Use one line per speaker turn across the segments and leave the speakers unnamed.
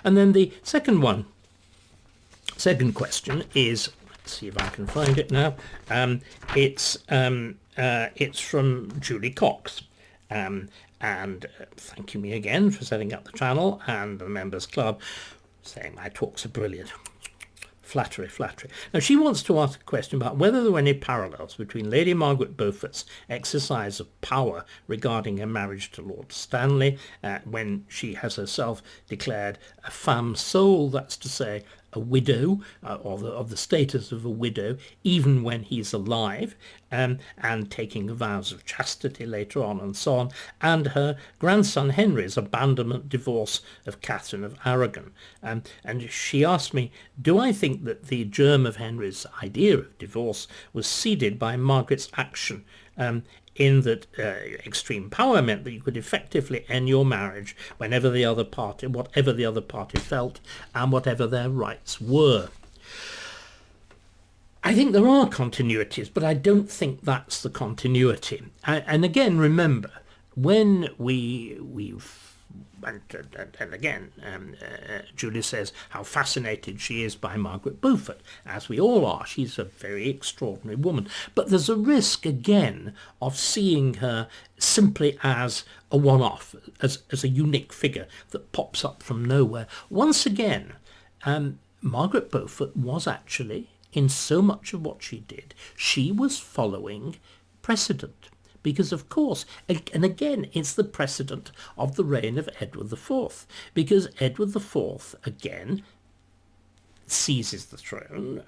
And then the second question is, let's see if I can find it now. It's from Julie Cox. And thanking me again for setting up the channel and the Members Club, saying my talks are brilliant. Flattery, flattery. Now, she wants to ask a question about whether there were any parallels between Lady Margaret Beaufort's exercise of power regarding her marriage to Lord Stanley, when she has herself declared a femme sole, that's to say, a widow, of the status of a widow, even when he's alive, and taking vows of chastity later on, and so on, and her grandson Henry's abandonment divorce of Catherine of Aragon. And she asked me, do I think that the germ of Henry's idea of divorce was seeded by Margaret's action, in that extreme power meant that you could effectively end your marriage whatever the other party felt, and whatever their rights were. I think there are continuities, but I don't think that's the continuity. And again, remember, when Julie says how fascinated she is by Margaret Beaufort, as we all are. She's a very extraordinary woman. But there's a risk, again, of seeing her simply as a one-off, as a unique figure that pops up from nowhere. Once again, Margaret Beaufort was actually, in so much of what she did, she was following precedent. Because, of course, and again, it's the precedent of the reign of Edward IV. Because Edward IV, again, seizes the throne,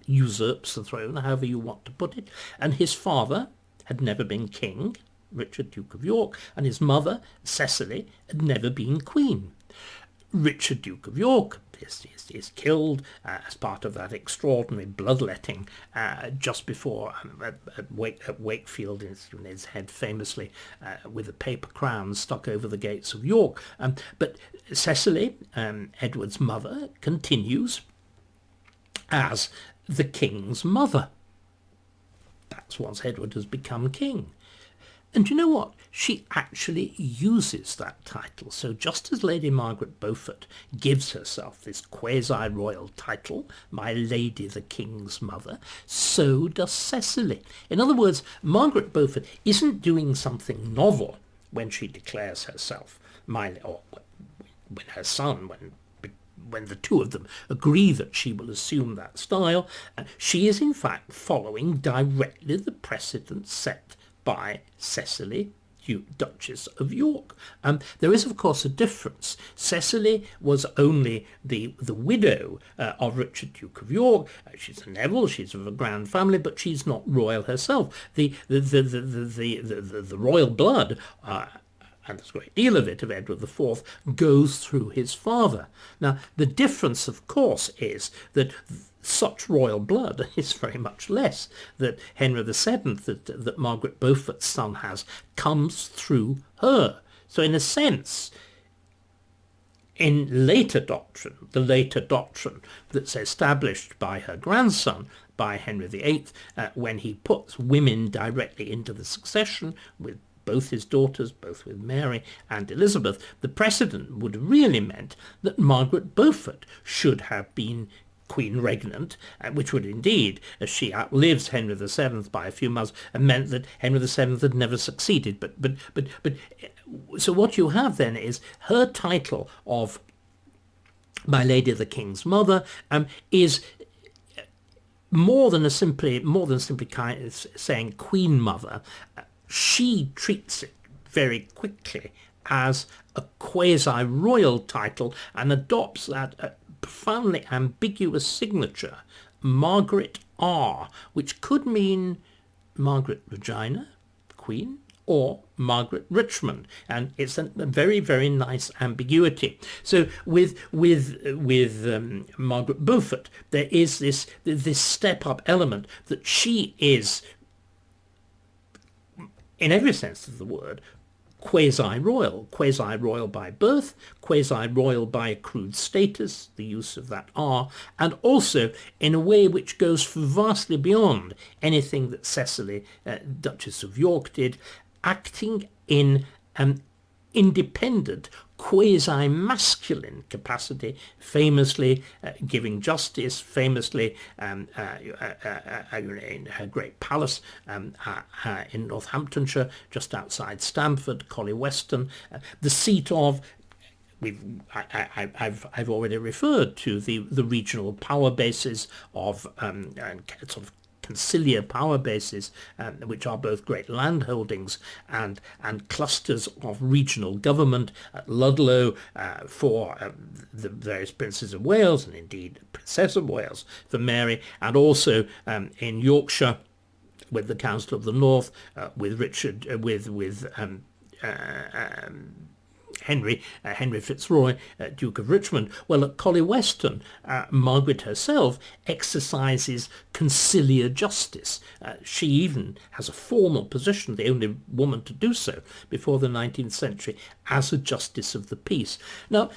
usurps the throne, however you want to put it, and his father had never been king, Richard, Duke of York, and his mother, Cecily, had never been queen. Richard, Duke of York, is killed as part of that extraordinary bloodletting just before at Wakefield, in his head famously with a paper crown stuck over the gates of York. But Cecily, Edward's mother, continues as the king's mother. That's once Edward has become king. And you know what? She actually uses that title. So just as Lady Margaret Beaufort gives herself this quasi-royal title, My Lady the King's Mother, so does Cecily. In other words, Margaret Beaufort isn't doing something novel when she declares herself or when her son, when the two of them agree that she will assume that style. She is in fact following directly the precedent set by Cecily, Duchess of York. There is, of course, a difference. Cecily was only the widow of Richard, Duke of York. She's a Neville, she's of a grand family, but she's not royal herself. The royal blood, and there's a great deal of it, of Edward IV, goes through his father. Now, the difference, of course, is that such royal blood is very much less, that Henry VII, that Margaret Beaufort's son has, comes through her. So in a sense, in later doctrine, the later doctrine that's established by her grandson, by Henry VIII, when he puts women directly into the succession with both his daughters, both with Mary and Elizabeth, the precedent would have really meant that Margaret Beaufort should have been Queen Regnant, which would indeed, as she outlives Henry VII by a few months, and meant that Henry VII had never succeeded. But so what you have then is her title of My Lady the King's Mother is more than simply kind of saying Queen Mother. She treats it very quickly as a quasi-royal title and adopts that profoundly ambiguous signature, Margaret R, which could mean Margaret Regina, Queen, or Margaret Richmond, and it's a very, very nice ambiguity. So with Margaret Beaufort, there is this step-up element that she is, in every sense of the word, quasi-royal by birth, quasi-royal by accrued status, the use of that R, and also in a way which goes vastly beyond anything that Cecily, Duchess of York, did, acting in independent, quasi-masculine capacity, famously giving justice, famously in her great palace in Northamptonshire, just outside Stamford, Collie-Weston, the seat of, I've already referred to the regional power bases of sort of conciliar power bases, which are both great landholdings and clusters of regional government at Ludlow for the various princes of Wales, and indeed Princess of Wales for Mary, and also in Yorkshire with the Council of the North, with Richard, Henry Fitzroy, Duke of Richmond. Well, at Collie-Weston, Margaret herself exercises conciliar justice. She even has a formal position, the only woman to do so before the 19th century, as a justice of the peace. Now,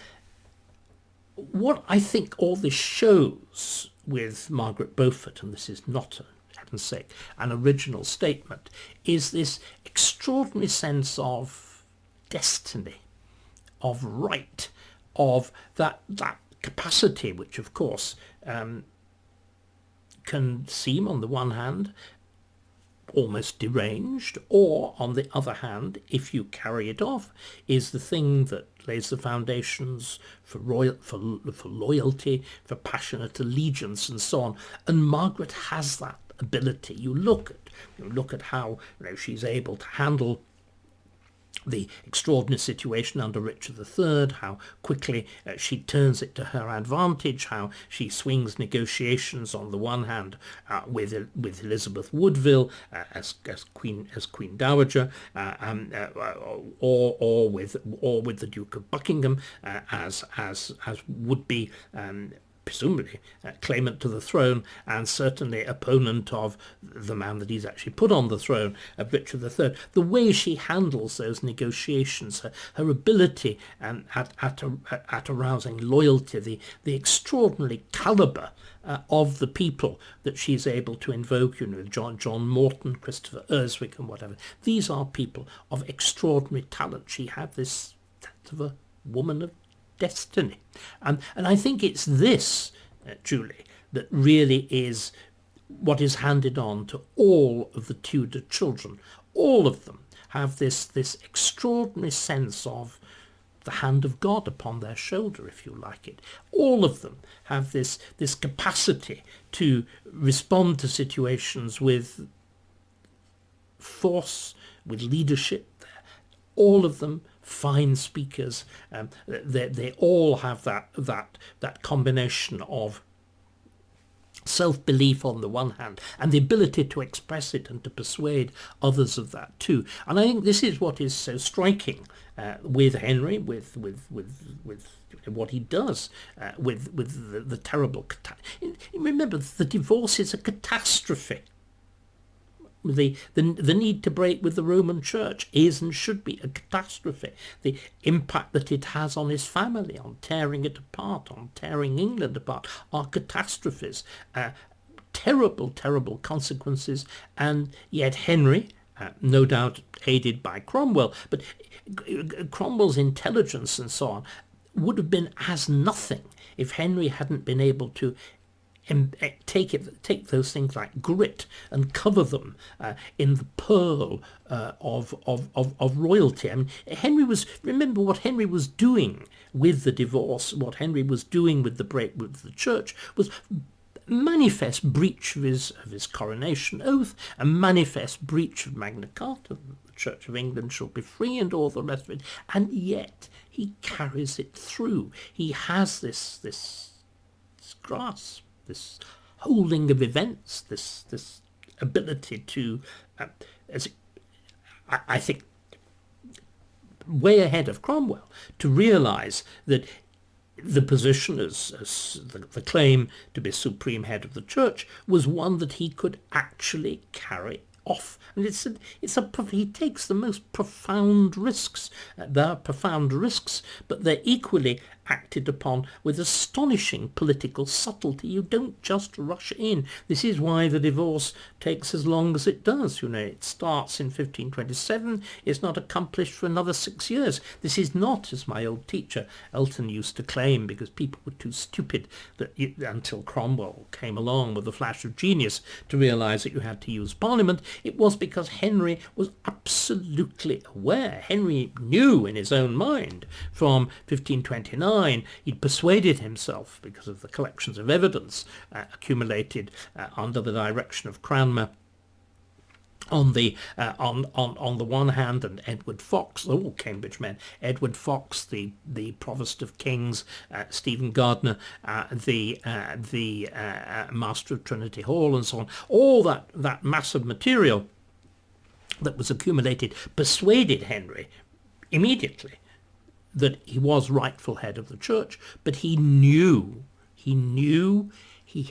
what I think all this shows with Margaret Beaufort, and this is not, for heaven's sake, an original statement, is this extraordinary sense of destiny, of right, of that capacity, which of course can seem on the one hand almost deranged, or on the other hand, if you carry it off, is the thing that lays the foundations for loyalty, for passionate allegiance, and so on. And Margaret has that ability. You look at how she's able to handle the extraordinary situation under Richard III, how quickly she turns it to her advantage, how she swings negotiations on the one hand with Elizabeth Woodville as Queen Dowager, or with the Duke of Buckingham as would be presumably claimant to the throne, and certainly opponent of the man that he's actually put on the throne, of Richard III. The way she handles those negotiations, her ability at arousing loyalty, the extraordinary calibre of the people that she's able to invoke, John Morton, Christopher Erswick, and whatever. These are people of extraordinary talent. She had this sense of a woman of destiny. And I think it's this, Julie, that really is what is handed on to all of the Tudor children. All of them have this extraordinary sense of the hand of God upon their shoulder, if you like it. All of them have this capacity to respond to situations with force, with leadership. All of them fine speakers. They all have that combination of self-belief on the one hand and the ability to express it and to persuade others of that too. And I think this is what is so striking with Henry, with what he does with the terrible remember, the divorce is a catastrophe. The need to break with the Roman Church is and should be a catastrophe. The impact that it has on his family, on tearing it apart, on tearing England apart, are catastrophes. Terrible, terrible consequences. And yet Henry, no doubt aided by Cromwell, but Cromwell's intelligence and so on would have been as nothing if Henry hadn't been able to take those things like grit and cover them in the pearl of royalty. I mean, remember what Henry was doing with the divorce, what Henry was doing with the break with the church was manifest breach of his coronation oath, a manifest breach of Magna Carta. The Church of England shall be free and all the rest of it. And yet he carries it through. He has this grasp, this holding of events, this ability to, I think, way ahead of Cromwell, to realise that the position as the claim to be supreme head of the church was one that he could actually carry off. And he takes the most profound risks. They're profound risks, but they're equally acted upon with astonishing political subtlety. You don't just rush in. This is why the divorce takes as long as it does. It starts in 1527. It's not accomplished for another 6 years. This is not, as my old teacher Elton used to claim, because people were too stupid until Cromwell came along with a flash of genius to realise that you had to use Parliament. It was because Henry was absolutely aware. Henry knew in his own mind from 1529 he'd persuaded himself, because of the collections of evidence accumulated under the direction of Cranmer on the one hand, and Edward Fox, all Cambridge men, Edward Fox, the Provost of Kings, Stephen Gardiner, the Master of Trinity Hall, and so on, all that mass of material that was accumulated persuaded Henry immediately that he was rightful head of the church, but he knew he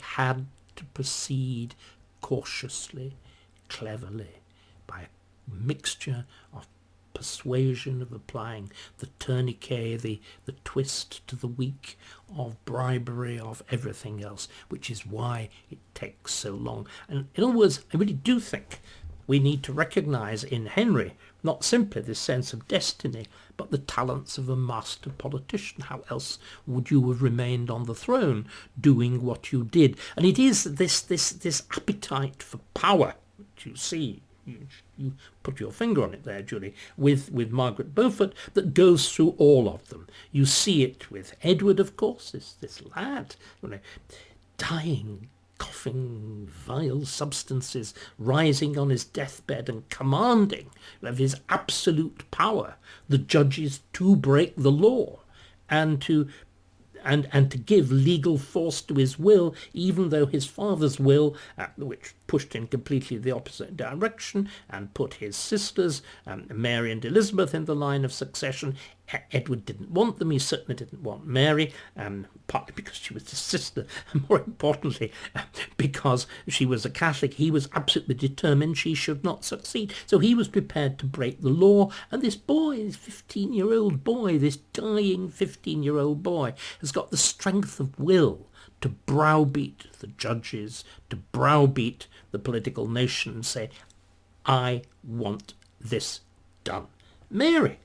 had to proceed cautiously, cleverly, by a mixture of persuasion, of applying the tourniquet, the twist to the weak, of bribery, of everything else, which is why it takes so long. And in other words, I really do think we need to recognise in Henry not simply this sense of destiny, but the talents of a master politician. How else would you have remained on the throne doing what you did? And it is this appetite for power, which you see, you put your finger on it there, Julie, with Margaret Beaufort, that goes through all of them. You see it with Edward, of course, this lad, dying, coughing vile substances, rising on his deathbed and commanding of his absolute power the judges to break the law and to give legal force to his will, even though his father's will, which pushed in completely the opposite direction and put his sisters, Mary and Elizabeth, in the line of succession. Edward didn't want them. He certainly didn't want Mary, partly because she was his sister, and more importantly, because she was a Catholic. He was absolutely determined she should not succeed. So he was prepared to break the law. And this boy, this 15-year-old boy, this dying 15-year-old boy, has got the strength of will to browbeat the judges, to browbeat the political nation and say, I want this done. Mary.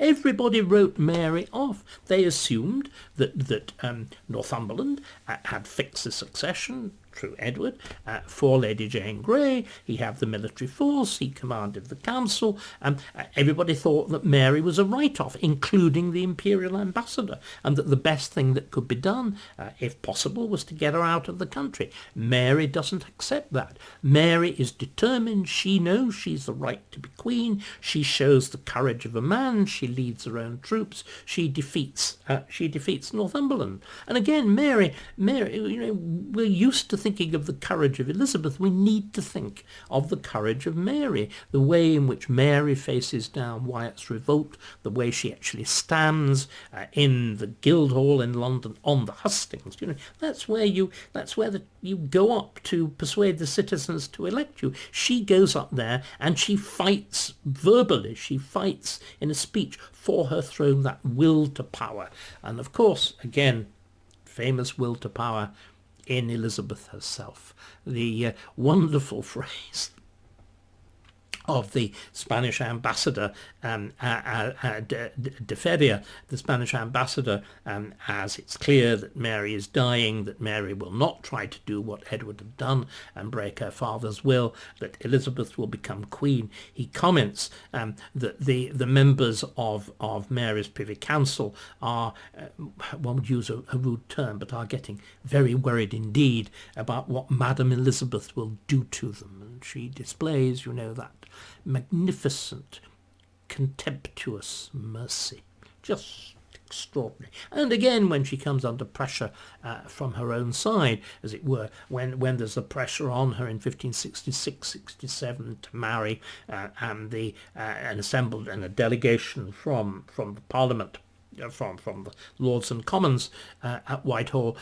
Everybody wrote Mary off. They assumed that Northumberland had fixed the succession through Edward for Lady Jane Grey. He had the military force. He commanded the council. Everybody thought that Mary was a write-off, including the imperial ambassador, and that the best thing that could be done, if possible, was to get her out of the country. Mary doesn't accept that. Mary is determined. She knows she's the right to be queen. She shows the courage of a man. She leads her own troops. She defeats Northumberland. And again, Mary, we're used to thinking of the courage of Elizabeth. We need to think of the courage of Mary, the way in which Mary faces down Wyatt's revolt, the way she actually stands in the Guildhall in London on the hustings. That's where you go up to persuade the citizens to elect you. She goes up there and she fights verbally. She fights in a speech for her throne, that will to power. And of course, again, famous will to power in Elizabeth herself. The wonderful phrase of the Spanish ambassador, de Feria, the Spanish ambassador, as it's clear that Mary is dying, that Mary will not try to do what Edward had done and break her father's will, that Elizabeth will become queen. He comments that the members of Mary's Privy Council are, one would use a rude term, but are getting very worried indeed about what Madam Elizabeth will do to them. And she displays, that magnificent, contemptuous mercy. Just extraordinary. And again, when she comes under pressure from her own side, as it were, when there's a pressure on her in 1566-67 to marry, and a delegation from the Parliament, from the Lords and Commons at Whitehall,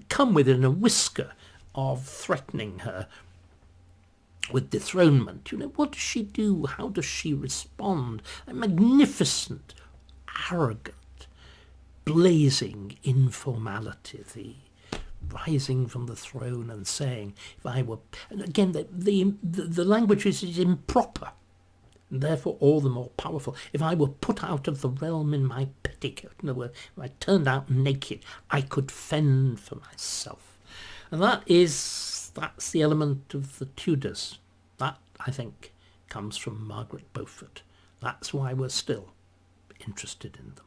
come within a whisker of threatening her with dethronement. What does she do? How does she respond? A magnificent, arrogant, blazing informality, the rising from the throne and saying, if I were... And again, the language is improper, and therefore all the more powerful. If I were put out of the realm in my petticoat, in other words, if I turned out naked, I could fend for myself. And that's the element of the Tudors. That, I think, comes from Margaret Beaufort. That's why we're still interested in them.